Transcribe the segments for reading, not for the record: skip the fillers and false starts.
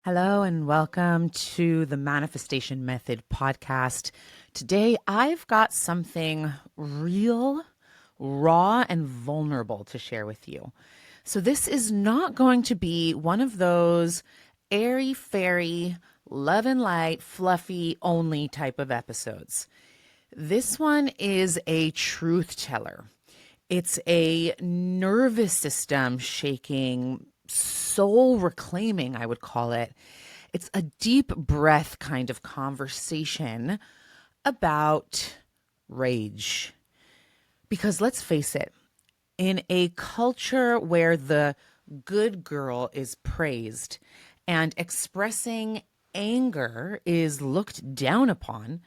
Hello and welcome to the Manifestation Method podcast. Today, I've got something real, raw, and vulnerable to share with you. So, this is not going to be one of those airy fairy, love and light, fluffy only type of episodes. This one is a truth teller. It's a nervous system shaking, soul reclaiming, I would call it. It's a deep breath kind of conversation about rage. Because let's face it, in a culture where the good girl is praised and expressing anger is looked down upon,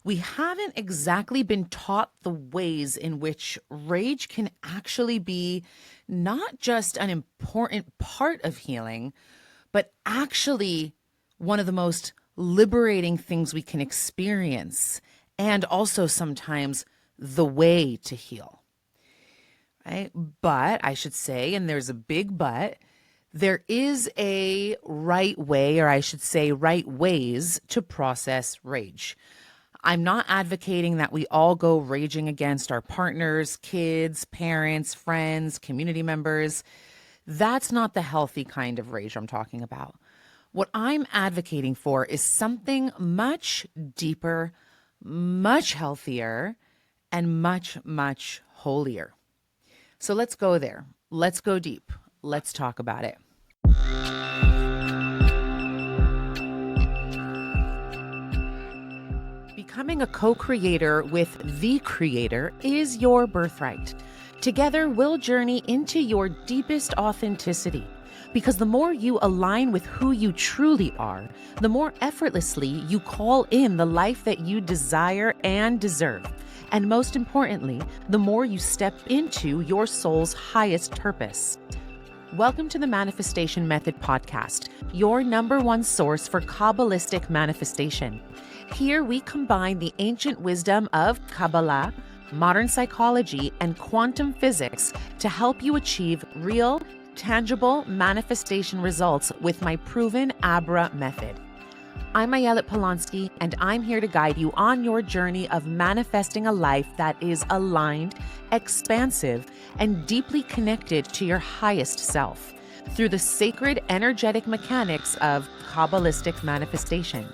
we haven't exactly been taught the ways in which rage can actually be not just an important part of healing, but actually one of the most liberating things we can experience, and also sometimes the way to heal. Right? But I should say, and there's a big but, there is a right way, or I should say, right ways to process rage. I'm not advocating that we all go raging against our partners, kids, parents, friends, community members. That's not the healthy kind of rage I'm talking about. What I'm advocating for is something much deeper, much healthier, and much, much holier. So let's go there. Let's go deep. Let's talk about it. Becoming a co-creator with the creator is your birthright. Together, we'll journey into your deepest authenticity. Because the more you align with who you truly are, the more effortlessly you call in the life that you desire and deserve. And most importantly, the more you step into your soul's highest purpose. Welcome to the Manifestation Method podcast, your #1 source for Kabbalistic manifestation. Here we combine the ancient wisdom of Kabbalah, modern psychology, and quantum physics to help you achieve real, tangible manifestation results with my proven Abra method. I'm Ayelet Polonsky, and I'm here to guide you on your journey of manifesting a life that is aligned, expansive, and deeply connected to your highest self through the sacred energetic mechanics of Kabbalistic manifestation.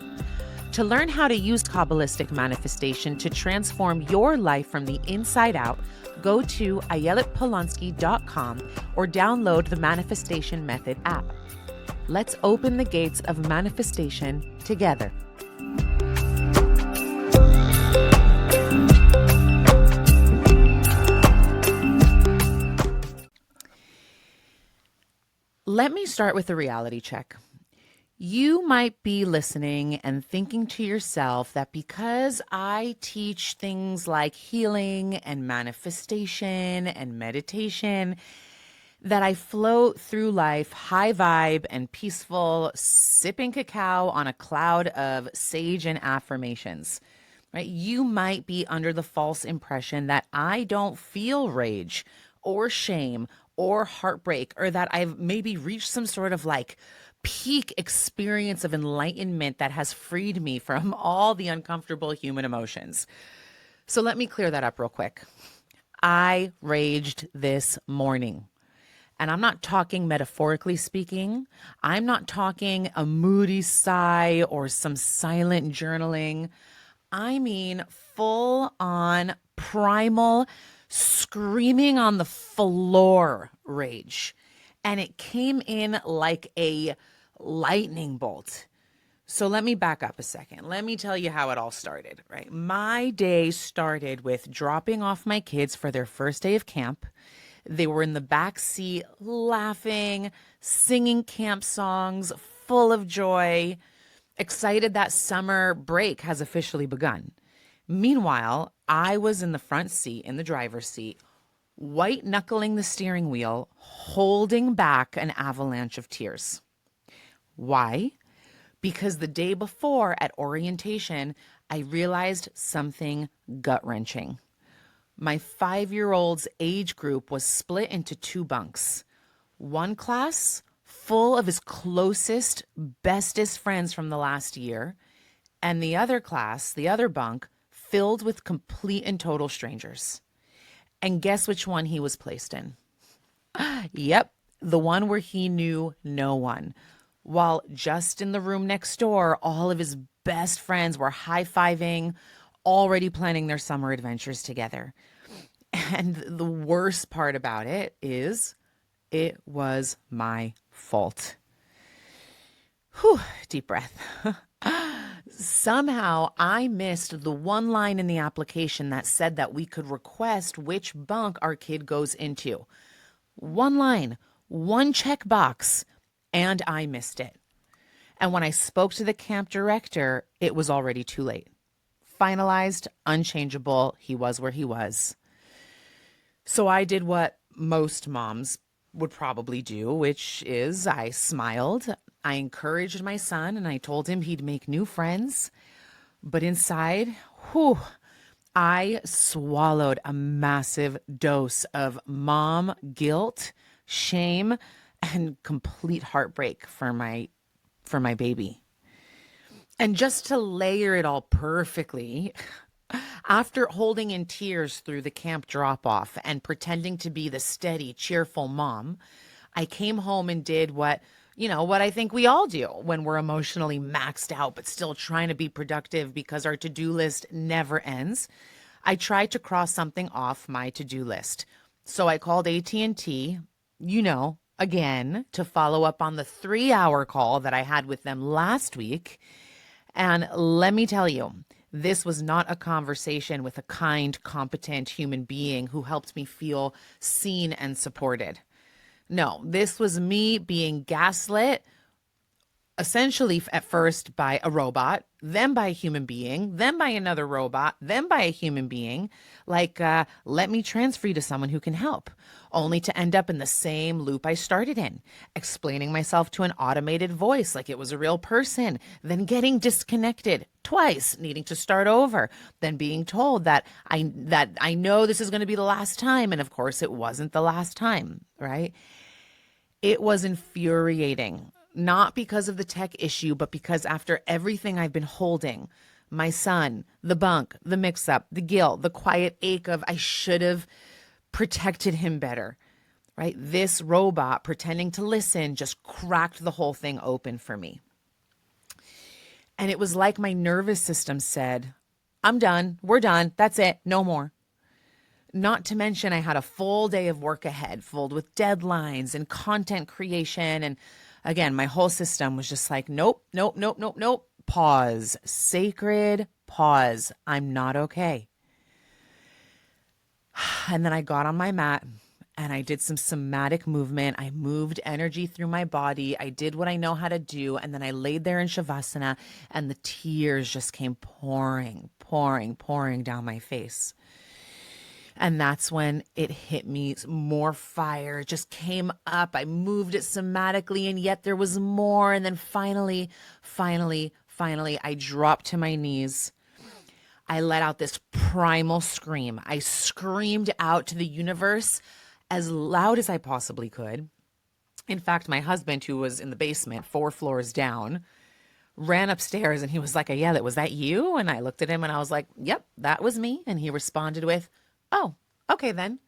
To learn how to use Kabbalistic manifestation to transform your life from the inside out, go to ayeletpolonsky.com or download the Manifestation Method app. Let's open the gates of manifestation together. Let me start with a reality check. You might be listening and thinking to yourself that because I teach things like healing and manifestation and meditation, that I float through life high vibe and peaceful, sipping cacao on a cloud of sage and affirmations. Right? You might be under the false impression that I don't feel rage or shame or heartbreak, or that I've maybe reached some sort of like peak experience of enlightenment that has freed me from all the uncomfortable human emotions. So let me clear that up real quick. I raged this morning. And I'm not talking metaphorically speaking. I'm not talking a moody sigh or some silent journaling. I mean full on primal screaming on the floor rage. And it came in like a lightning bolt. So let me back up a second. Let me tell you how it all started, right? My day started with dropping off my kids for their first day of camp. They were in the back seat laughing, singing camp songs, full of joy, excited that summer break has officially begun. Meanwhile, I was in the front seat, in the driver's seat, white-knuckling the steering wheel, holding back an avalanche of tears. Why? Because the day before at orientation, I realized something gut-wrenching. My 5-year-old's age group was split into 2 bunks. One class full of his closest, bestest friends from the last year, and the other class, the other bunk, filled with complete and total strangers. And guess which one he was placed in? Yep, the one where he knew no one. While just in the room next door, all of his best friends were high-fiving, already planning their summer adventures together. And the worst part about it is it was my fault. Whew, deep breath. Somehow I missed the one line in the application that said that we could request which bunk our kid goes into. One line, one checkbox, and I missed it. And when I spoke to the camp director, it was already too late. Finalized, unchangeable, he was where he was. So I did what most moms would probably do, which is I smiled, I encouraged my son, and I told him he'd make new friends. But inside, whew, I swallowed a massive dose of mom guilt, shame, and complete heartbreak for my baby. And just to layer it all perfectly, after holding in tears through the camp drop-off and pretending to be the steady, cheerful mom, I came home and did what I think we all do when we're emotionally maxed out, but still trying to be productive because our to-do list never ends. I tried to cross something off my to-do list. So I called AT&T, again, to follow up on the 3-hour call that I had with them last week. And let me tell you, this was not a conversation with a kind, competent human being who helped me feel seen and supported. No, this was me being gaslit, essentially at first by a robot, then by a human being, then by another robot, then by a human being, like, let me transfer you to someone who can help, only to end up in the same loop I started in, explaining myself to an automated voice like it was a real person, then getting disconnected twice, needing to start over, then being told that I know this is going to be the last time, and of course it wasn't the last time, right? It was infuriating. Not because of the tech issue, but because after everything I've been holding, my son, the bunk, the mix-up, the guilt, the quiet ache of I should have protected him better, right? This robot pretending to listen just cracked the whole thing open for me. And it was like my nervous system said, I'm done. We're done. That's it. No more. Not to mention I had a full day of work ahead, filled with deadlines and content creation. And again, my whole system was just like, nope, nope, nope, nope, nope. Pause. Sacred pause. I'm not okay. And then I got on my mat and I did some somatic movement. I moved energy through my body. I did what I know how to do. And then I laid there in Shavasana and the tears just came pouring, pouring, pouring down my face. And that's when it hit me, more fire. It just came up. I moved it somatically, and yet there was more. And then finally, I dropped to my knees. I let out this primal scream. I screamed out to the universe as loud as I possibly could. In fact, my husband, who was in the basement, 4 floors down, ran upstairs and he was like, "Yeah, was that you?" And I looked at him and I was like, "Yep, that was me." And he responded with, "Oh, okay then."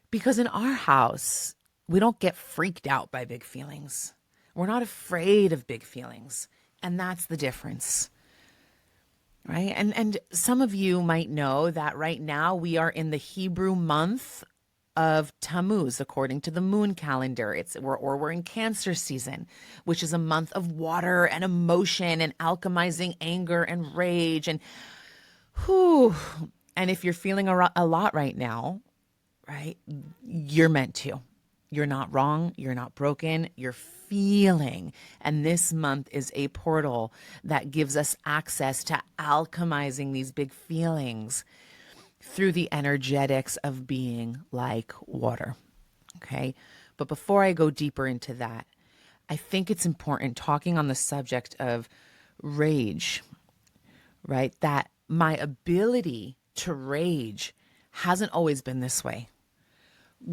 Because in our house, we don't get freaked out by big feelings. We're not afraid of big feelings. And that's the difference, right? And some of you might know that right now we are in the Hebrew month of Tammuz, according to the moon calendar. We're in Cancer season, which is a month of water and emotion and alchemizing anger and rage. And if you're feeling a lot right now, right, you're meant to. You're not wrong. You're not broken. You're feeling. And this month is a portal that gives us access to alchemizing these big feelings through the energetics of being like water. Okay. But before I go deeper into that, I think it's important talking on the subject of rage, right? That my ability to rage hasn't always been this way.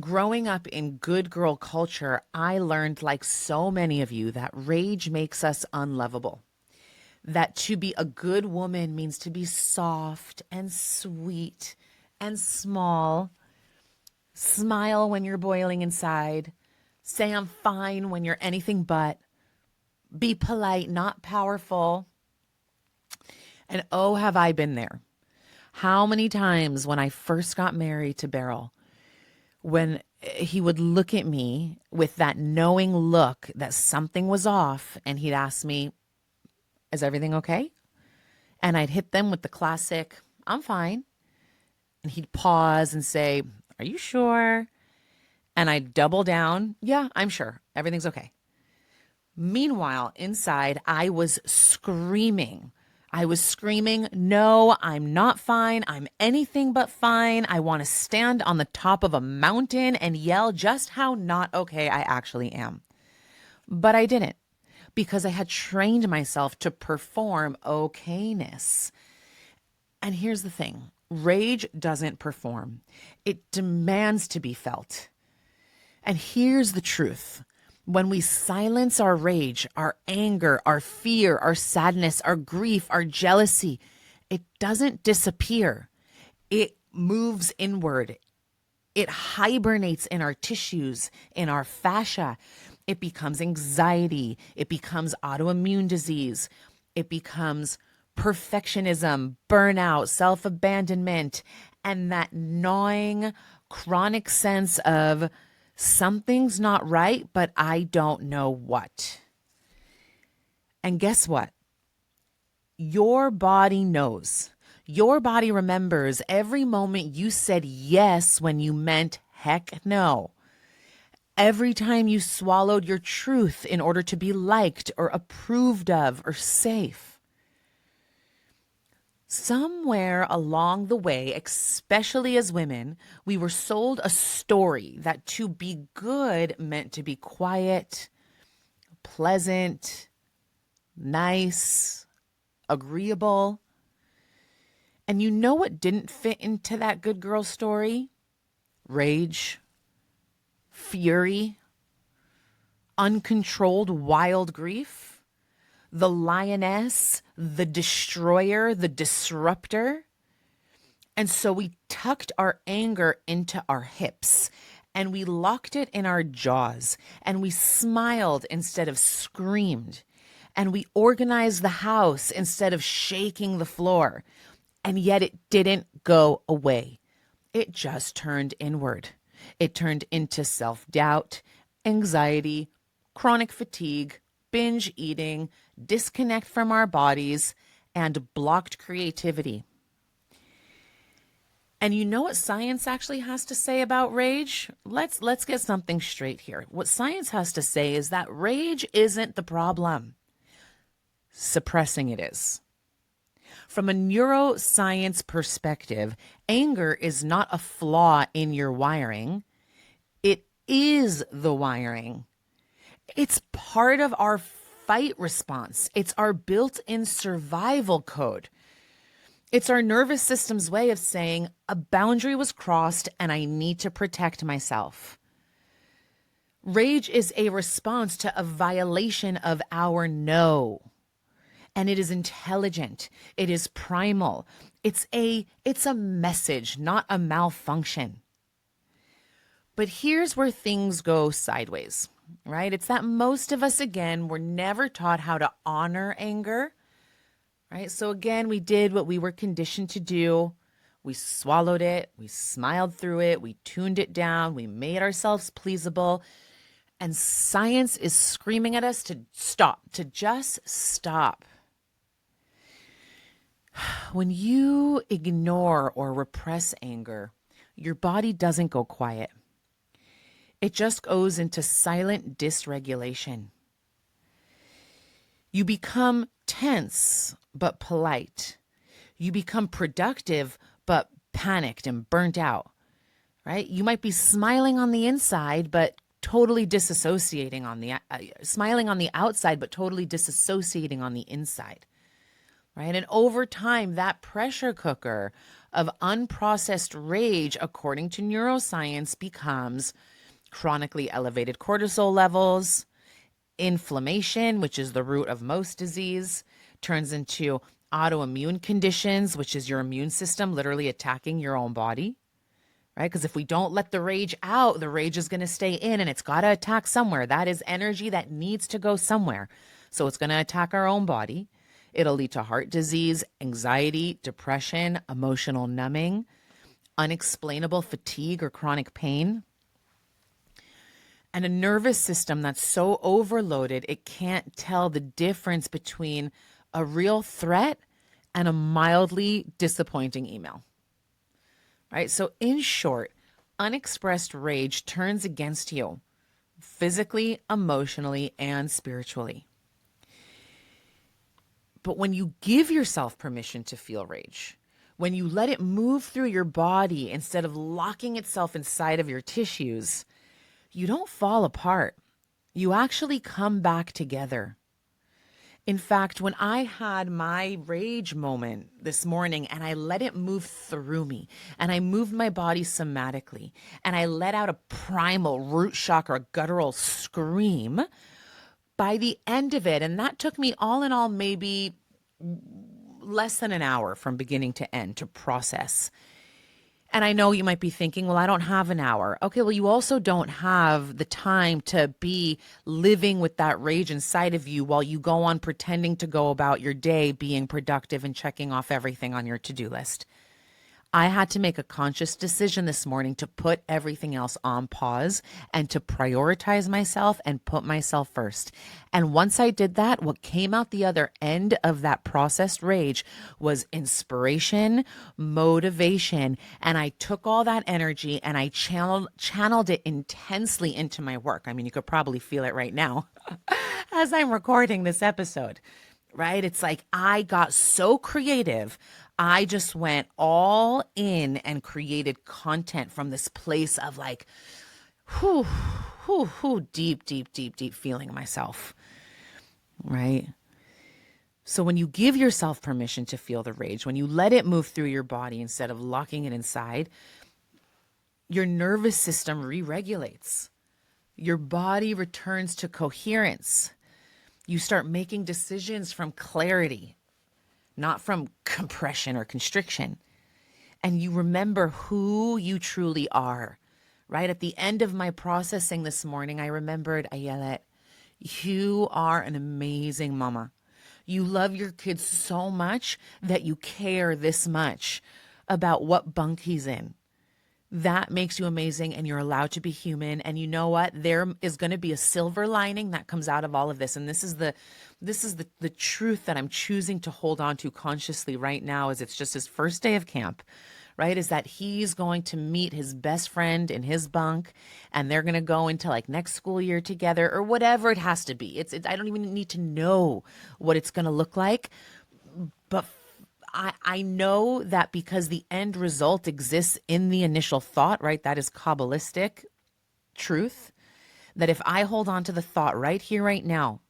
Growing up in good girl culture, I learned, like so many of you, that rage makes us unlovable. That to be a good woman means to be soft and sweet and small. Smile when you're boiling inside. Say I'm fine when you're anything but. Be polite, not powerful. And oh, have I been there. How many times when I first got married to Beryl, when he would look at me with that knowing look that something was off, and he'd ask me, is everything okay? And I'd hit them with the classic, I'm fine. And he'd pause and say, are you sure? And I'd double down, yeah, I'm sure. Everything's okay. Meanwhile, inside, I was screaming. No, I'm not fine. I'm anything but fine. I want to stand on the top of a mountain and yell just how not okay I actually am. But I didn't, because I had trained myself to perform okayness. And here's the thing. Rage doesn't perform. It demands to be felt. And here's the truth. When we silence our rage, our anger, our fear, our sadness, our grief, our jealousy, it doesn't disappear. It moves inward. It hibernates in our tissues, in our fascia. It becomes anxiety. It becomes autoimmune disease. It becomes perfectionism, burnout, self-abandonment, and that gnawing, chronic sense of something's not right, but I don't know what. And guess what? Your body knows. Your body remembers every moment you said yes when you meant heck no. Every time you swallowed your truth in order to be liked or approved of or safe. Somewhere along the way, especially as women, we were sold a story that to be good meant to be quiet, pleasant, nice, agreeable. And you know what didn't fit into that good girl story? Rage, fury, uncontrolled wild grief. The lioness, the destroyer, the disruptor. And so we tucked our anger into our hips and we locked it in our jaws and we smiled instead of screamed and we organized the house instead of shaking the floor. And yet it didn't go away. It just turned inward. It turned into self-doubt, anxiety, chronic fatigue, binge eating, disconnect from our bodies, and blocked creativity. And you know what science actually has to say about rage? Let's get something straight here. What science has to say is that rage isn't the problem. Suppressing it is. From a neuroscience perspective, anger is not a flaw in your wiring. It is the wiring. It's part of our fight response. It's our built-in survival code. It's our nervous system's way of saying a boundary was crossed and I need to protect myself. Rage is a response to a violation of our no. And it is intelligent. It is primal. It's a message, not a malfunction. But here's where things go sideways, right? It's that most of us, again, were never taught how to honor anger, right? So again, we did what we were conditioned to do. We swallowed it. We smiled through it. We tuned it down. We made ourselves pleasable. And science is screaming at us to stop, to just stop. When you ignore or repress anger, your body doesn't go quiet. It just goes into silent dysregulation. You become tense but polite. You become productive but panicked and burnt out, right? You might be smiling on the inside but totally smiling on the outside but totally disassociating on the inside. right? And over time, that pressure cooker of unprocessed rage, according to neuroscience, becomes chronically elevated cortisol levels, inflammation, which is the root of most disease, turns into autoimmune conditions, which is your immune system literally attacking your own body, right? Because if we don't let the rage out, the rage is going to stay in and it's got to attack somewhere. That is energy that needs to go somewhere. So it's going to attack our own body. It'll lead to heart disease, anxiety, depression, emotional numbing, unexplainable fatigue or chronic pain, and a nervous system that's so overloaded it can't tell the difference between a real threat and a mildly disappointing email. Right? So in short, unexpressed rage turns against you physically, emotionally, and spiritually. But when you give yourself permission to feel rage, when you let it move through your body instead of locking itself inside of your tissues, you don't fall apart. You actually come back together. In fact, when I had my rage moment this morning and I let it move through me and I moved my body somatically and I let out a primal root chakra guttural scream, by the end of it, and that took me all in all maybe less than an hour from beginning to end to process. And I know you might be thinking, well, I don't have an hour. Okay, well, you also don't have the time to be living with that rage inside of you while you go on pretending to go about your day being productive and checking off everything on your to-do list. I had to make a conscious decision this morning to put everything else on pause and to prioritize myself and put myself first. And once I did that, what came out the other end of that processed rage was inspiration, motivation, and I took all that energy and I channeled it intensely into my work. I mean, you could probably feel it right now as I'm recording this episode. Right? It's like I got so creative. I just went all in and created content from this place of like, deep, deep, deep, deep feeling of myself. Right? So when you give yourself permission to feel the rage, when you let it move through your body instead of locking it inside, your nervous system re-regulates. Your body returns to coherence. You start making decisions from clarity, not from compression or constriction. And you remember who you truly are, right? At the end of my processing this morning, I remembered, Ayelet, you are an amazing mama. You love your kids so much that you care this much about what bunk he's in. That makes you amazing and you're allowed to be human. And you know what? There is going to be a silver lining that comes out of all of this. And this is the truth that I'm choosing to hold on to consciously right now as it's just his first day of camp, right? Is that he's going to meet his best friend in his bunk and they're going to go into like next school year together or whatever it has to be. I don't even need to know what it's going to look like, but I know that because the end result exists in the initial thought, right? That is Kabbalistic truth. That if I hold on to the thought right here, right now,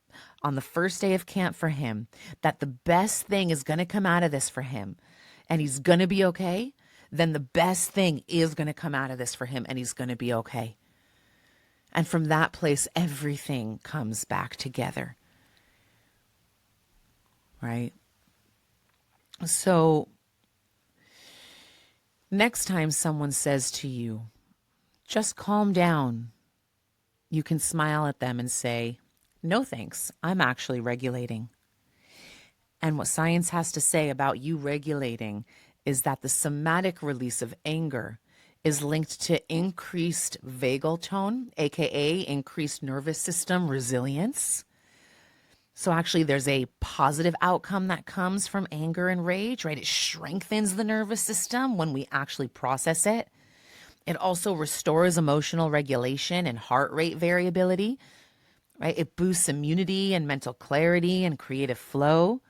on the first day of camp for him, that the best thing is going to come out of this for him and he's going to be okay, then the best thing is going to come out of this for him and he's going to be okay. And from that place, everything comes back together. Right? So next time someone says to you, just calm down, you can smile at them and say, no thanks, I'm actually regulating. And what science has to say about you regulating is that the somatic release of anger is linked to increased vagal tone, aka increased nervous system resilience. So actually there's a positive outcome that comes from anger and rage, right? It strengthens the nervous system when we actually process it. It also restores emotional regulation and heart rate variability, right? It boosts immunity and mental clarity and creative flow.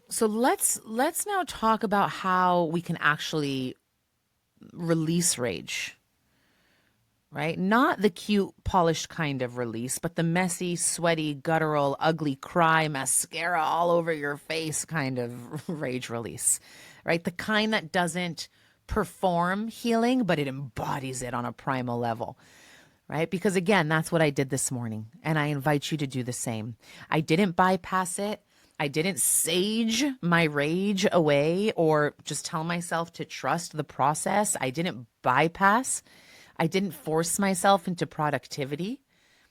So let's now talk about how we can actually release rage, right? Not the cute, polished kind of release, but the messy, sweaty, guttural, ugly cry, mascara all over your face kind of rage release, right? The kind that doesn't perform healing, but it embodies it on a primal level, right? Because again, that's what I did this morning, and I invite you to do the same. I didn't bypass it. I didn't sage my rage away or just tell myself to trust the process. I didn't bypass. I didn't force myself into productivity,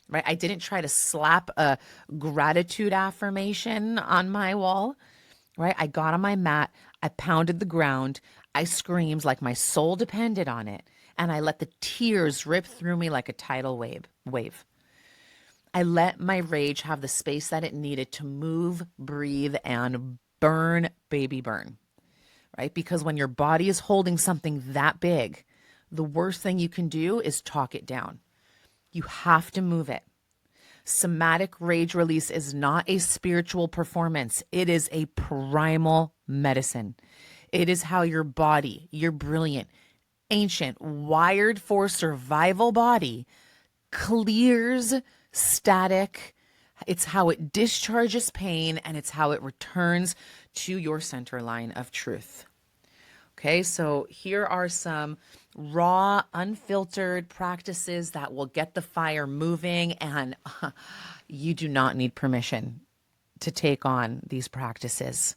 right? I didn't try to slap a gratitude affirmation on my wall, right? I got on my mat. I pounded the ground. I screamed like my soul depended on it. And I let the tears rip through me like a tidal wave. I let my rage have the space that it needed to move, breathe, and burn, baby burn, right? Because when your body is holding something that big, the worst thing you can do is talk it down. You have to move it. Somatic rage release is not a spiritual performance. It is a primal medicine. It is how your body, your brilliant, ancient, wired for survival body clears static. It's how it discharges pain, and it's how it returns to your center line of truth. Okay, so here are some raw, unfiltered practices that will get the fire moving, and you do not need permission to take on these practices.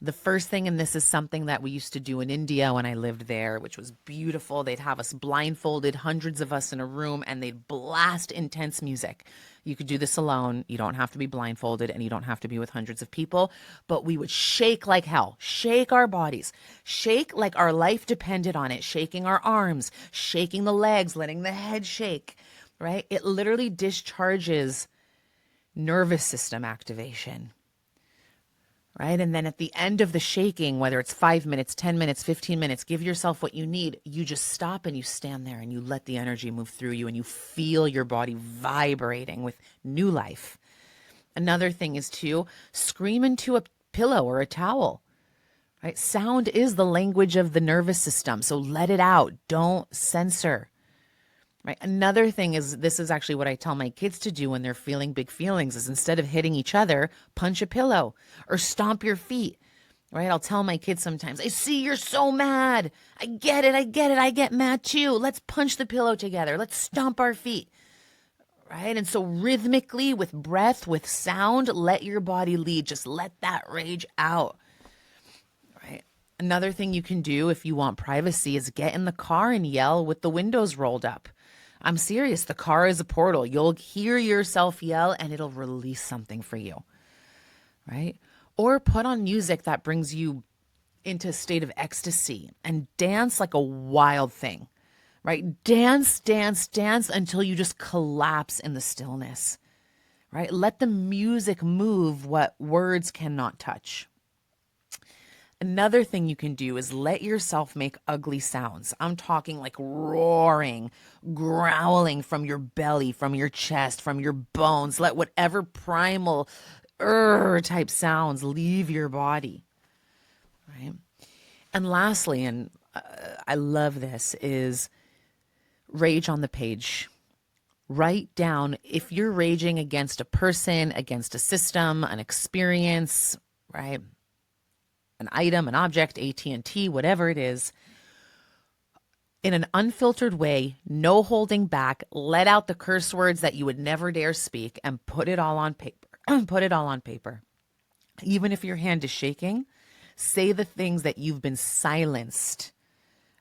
The first thing, and this is something that we used to do in India when I lived there, which was beautiful. They'd have us blindfolded, hundreds of us in a room, and they'd blast intense music. You could do this alone. You don't have to be blindfolded, and you don't have to be with hundreds of people. But we would shake like hell, shake our bodies, shake like our life depended on it, shaking our arms, shaking the legs, letting the head shake, right? It literally discharges nervous system activation. Right? And then at the end of the shaking, whether it's 5 minutes, 10 minutes, 15 minutes, give yourself what you need. You just stop and you stand there and you let the energy move through you and you feel your body vibrating with new life. Another thing is to scream into a pillow or a towel. Right? Sound is the language of the nervous system. So let it out. Don't censor. Right. Another thing is, this is actually what I tell my kids to do when they're feeling big feelings, is instead of hitting each other, punch a pillow or stomp your feet. Right. I'll tell my kids sometimes, I see you're so mad. I get it. I get mad too. Let's punch the pillow together. Let's stomp our feet. Right. And so rhythmically, with breath, with sound, let your body lead. Just let that rage out. Right. Another thing you can do if you want privacy is get in the car and yell with the windows rolled up. I'm serious. The car is a portal. You'll hear yourself yell and it'll release something for you, right? Or put on music that brings you into a state of ecstasy and dance like a wild thing, right? Dance, dance, dance until you just collapse in the stillness, right? Let the music move what words cannot touch. Another thing you can do is let yourself make ugly sounds. I'm talking like roaring, growling from your belly, from your chest, from your bones. Let whatever primal type sounds leave your body, right? And lastly, and I love this, is rage on the page. Write down if you're raging against a person, against a system, an experience, right? An item, an object, AT&T, whatever it is, in an unfiltered way, no holding back, let out the curse words that you would never dare speak and put it all on paper. Put it all on paper. Even if your hand is shaking, say the things that you've been silenced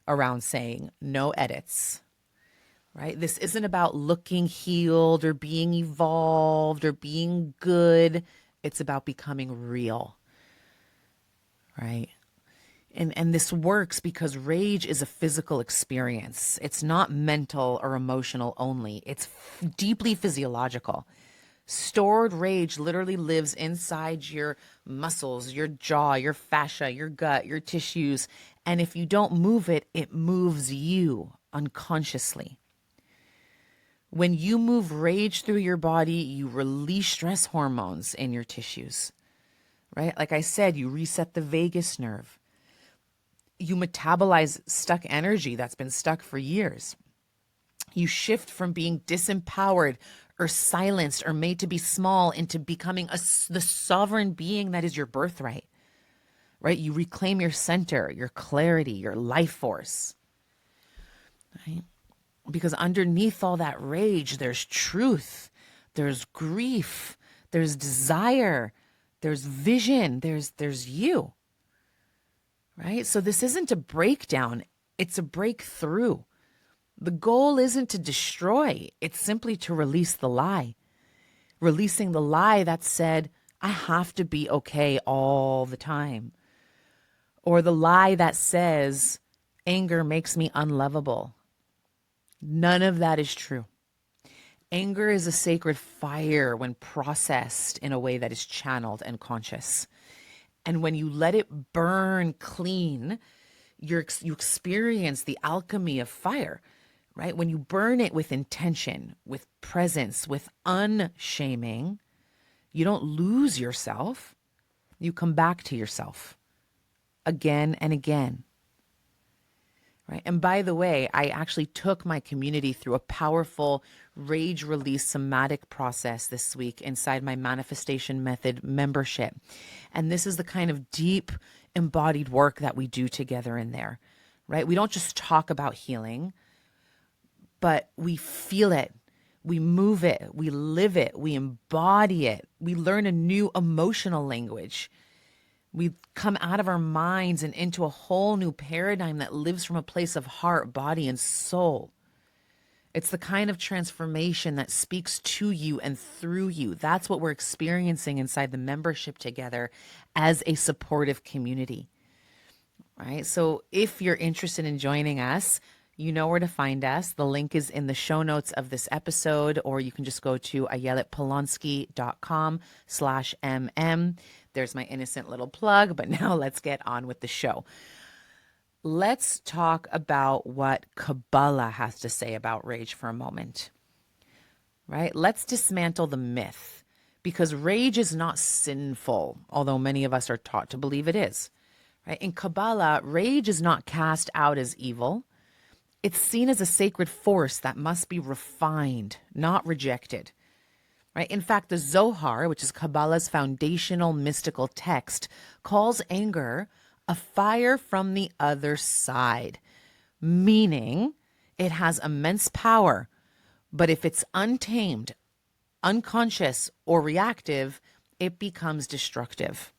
around saying. No edits, right? This isn't about looking healed or being evolved or being good. It's about becoming real. Right. And this works because rage is a physical experience. It's not mental or emotional only. It's deeply physiological. Stored rage literally lives inside your muscles, your jaw, your fascia, your gut, your tissues. And if you don't move it, it moves you unconsciously. When you move rage through your body, you release stress hormones in your tissues. Right? Like I said, you reset the vagus nerve. You metabolize stuck energy that's been stuck for years. You shift from being disempowered or silenced or made to be small into becoming the sovereign being that is your birthright, right? You reclaim your center, your clarity, your life force, right? Because underneath all that rage, there's truth, there's grief, there's desire, there's vision, there's you, right? So this isn't a breakdown, it's a breakthrough. The goal isn't to destroy, it's simply to release the lie. Releasing the lie that said, I have to be okay all the time. Or the lie that says, anger makes me unlovable. None of that is true. Anger is a sacred fire when processed in a way that is channeled and conscious. And when you let it burn clean, you experience the alchemy of fire, right? When you burn it with intention, with presence, with unshaming, you don't lose yourself. You come back to yourself again and again. Right. And by the way, I actually took my community through a powerful rage release somatic process this week inside my manifestation method membership. And this is the kind of deep embodied work that we do together in there, right? We don't just talk about healing, but we feel it. We move it. We live it. We embody it. We learn a new emotional language. We come out of our minds and into a whole new paradigm that lives from a place of heart, body, and soul. It's the kind of transformation that speaks to you and through you. That's what we're experiencing inside the membership together as a supportive community, right? So if you're interested in joining us, you know where to find us. The link is in the show notes of this episode, or you can just go to ayeletpolonsky.com/mm. There's my innocent little plug, but now let's get on with the show. Let's talk about what Kabbalah has to say about rage for a moment, right? Let's dismantle the myth, because rage is not sinful, although many of us are taught to believe it is, right? In Kabbalah, rage is not cast out as evil. It's seen as a sacred force that must be refined, not rejected. Right? In fact, the Zohar, which is Kabbalah's foundational mystical text, calls anger a fire from the other side, meaning it has immense power, but if it's untamed, unconscious, or reactive, it becomes destructive.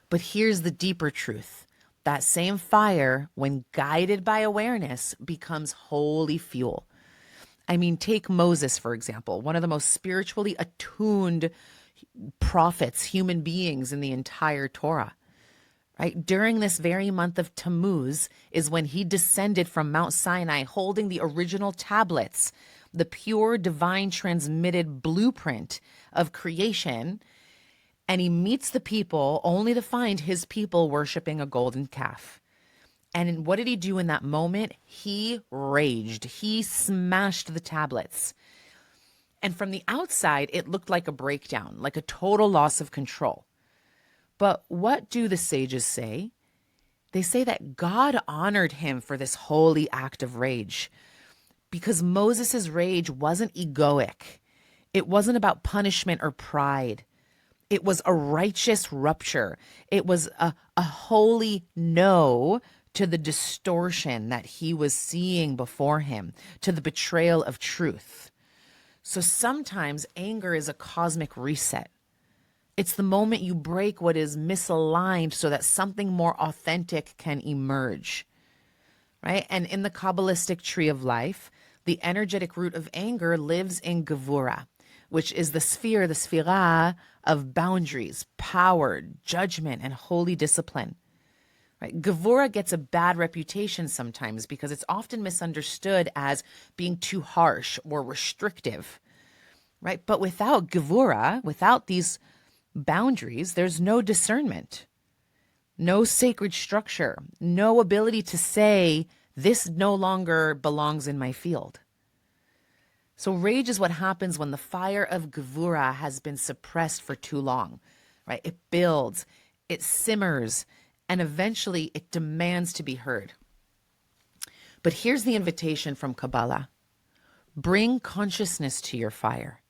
But here's the deeper truth. That same fire, when guided by awareness, becomes holy fuel. I mean, take Moses, for example, one of the most spiritually attuned prophets, human beings in the entire Torah, right? During this very month of Tammuz is when he descended from Mount Sinai holding the original tablets, the pure divine transmitted blueprint of creation. And he meets the people only to find his people worshiping a golden calf. And what did he do in that moment? He raged. He smashed the tablets. And from the outside, it looked like a breakdown, like a total loss of control. But what do the sages say? They say that God honored him for this holy act of rage, because Moses' rage wasn't egoic. It wasn't about punishment or pride. It was a righteous rupture. It was a holy no to the distortion that he was seeing before him, to the betrayal of truth. So sometimes anger is a cosmic reset. It's the moment you break what is misaligned so that something more authentic can emerge, right? And in the Kabbalistic tree of life, the energetic root of anger lives in Gevura, which is the sphira of boundaries, power, judgment, and holy discipline. Right? Gevura gets a bad reputation sometimes because it's often misunderstood as being too harsh or restrictive, right? But without Gevura, without these boundaries, there's no discernment, no sacred structure, no ability to say, this no longer belongs in my field. So rage is what happens when the fire of Gevura has been suppressed for too long, right? It builds, it simmers, and eventually it demands to be heard. But here's the invitation from Kabbalah. Bring consciousness to your fire.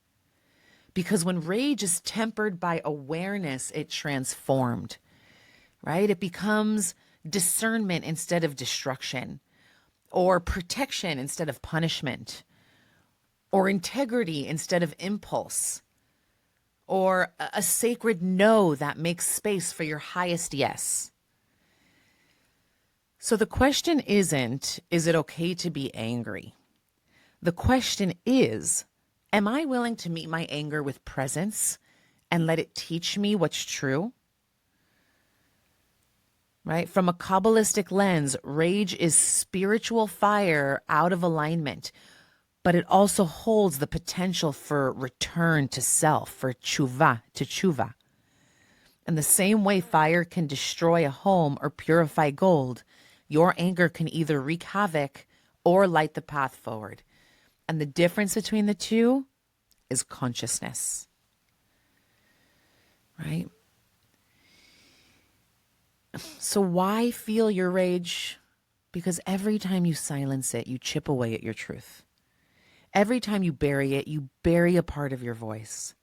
Because when rage is tempered by awareness, it transformed, right? It becomes discernment instead of destruction, or protection instead of punishment, or integrity instead of impulse, or a sacred no that makes space for your highest yes. So the question isn't, is it okay to be angry? The question is, am I willing to meet my anger with presence and let it teach me what's true? Right? From a Kabbalistic lens, rage is spiritual fire out of alignment, but it also holds the potential for return to self, for tshuva. And the same way fire can destroy a home or purify gold, your anger can either wreak havoc or light the path forward. And the difference between the two is consciousness, right? So why feel your rage? Because every time you silence it, you chip away at your truth. Every time you bury it, you bury a part of your voice.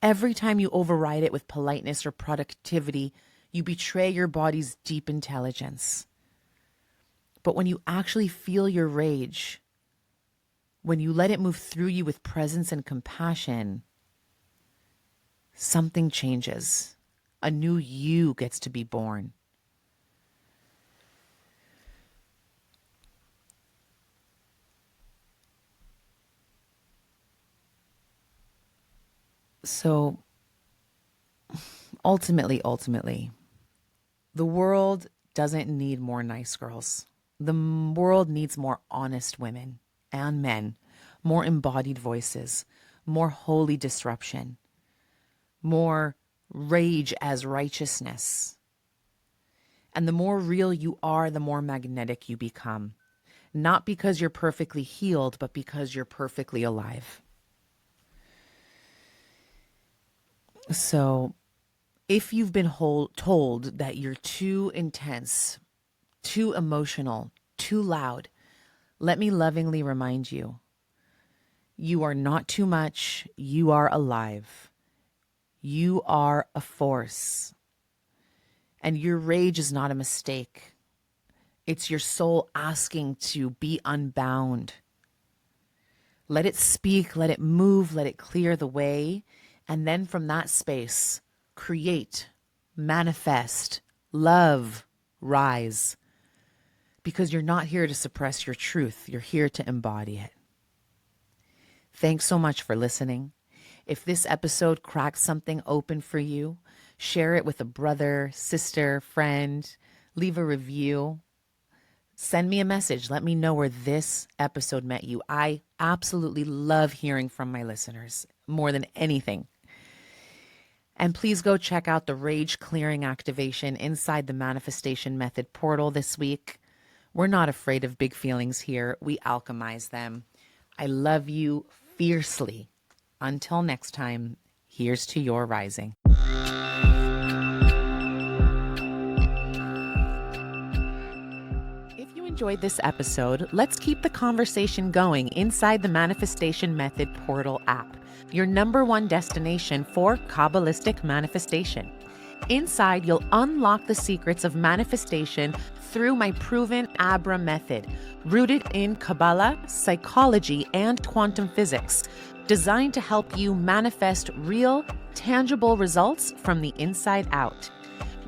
Every time you override it with politeness or productivity, you betray your body's deep intelligence. But when you actually feel your rage, when you let it move through you with presence and compassion, something changes. A new you gets to be born. So ultimately, the world doesn't need more nice girls. The world needs more honest women and men, more embodied voices, more holy disruption, more rage as righteousness. And the more real you are, the more magnetic you become. Not because you're perfectly healed, but because you're perfectly alive. So if you've been told that you're too intense, too emotional, too loud, let me lovingly remind you, you are not too much. You are alive. You are a force. And your rage is not a mistake. It's your soul asking to be unbound. Let it speak, let it move, let it clear the way. And then from that space, create, manifest, love, rise. Because you're not here to suppress your truth. You're here to embody it. Thanks so much for listening. If this episode cracked something open for you, share it with a brother, sister, friend. Leave a review. Send me a message. Let me know where this episode met you. I absolutely love hearing from my listeners more than anything. And please go check out the Rage Clearing Activation inside the Manifestation Method portal this week. We're not afraid of big feelings here. We alchemize them. I love you fiercely. Until next time, here's to your rising. If you enjoyed this episode, let's keep the conversation going inside the Manifestation Method portal app, your #1 destination for Kabbalistic manifestation. Inside, you'll unlock the secrets of manifestation through my proven Abra method, rooted in Kabbalah, psychology, and quantum physics, designed to help you manifest real, tangible results from the inside out.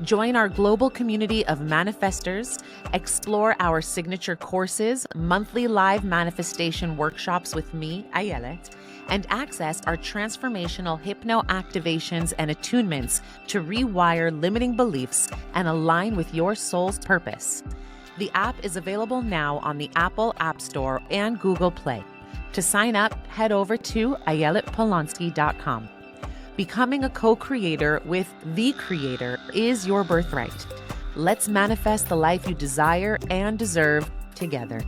Join our global community of manifestors, explore our signature courses, monthly live manifestation workshops with me, Ayelet, and access our transformational hypno activations and attunements to rewire limiting beliefs and align with your soul's purpose. The app is available now on the Apple App Store and Google Play. To sign up, head over to ayeletpolonsky.com. Becoming a co-creator with the Creator is your birthright. Let's manifest the life you desire and deserve together.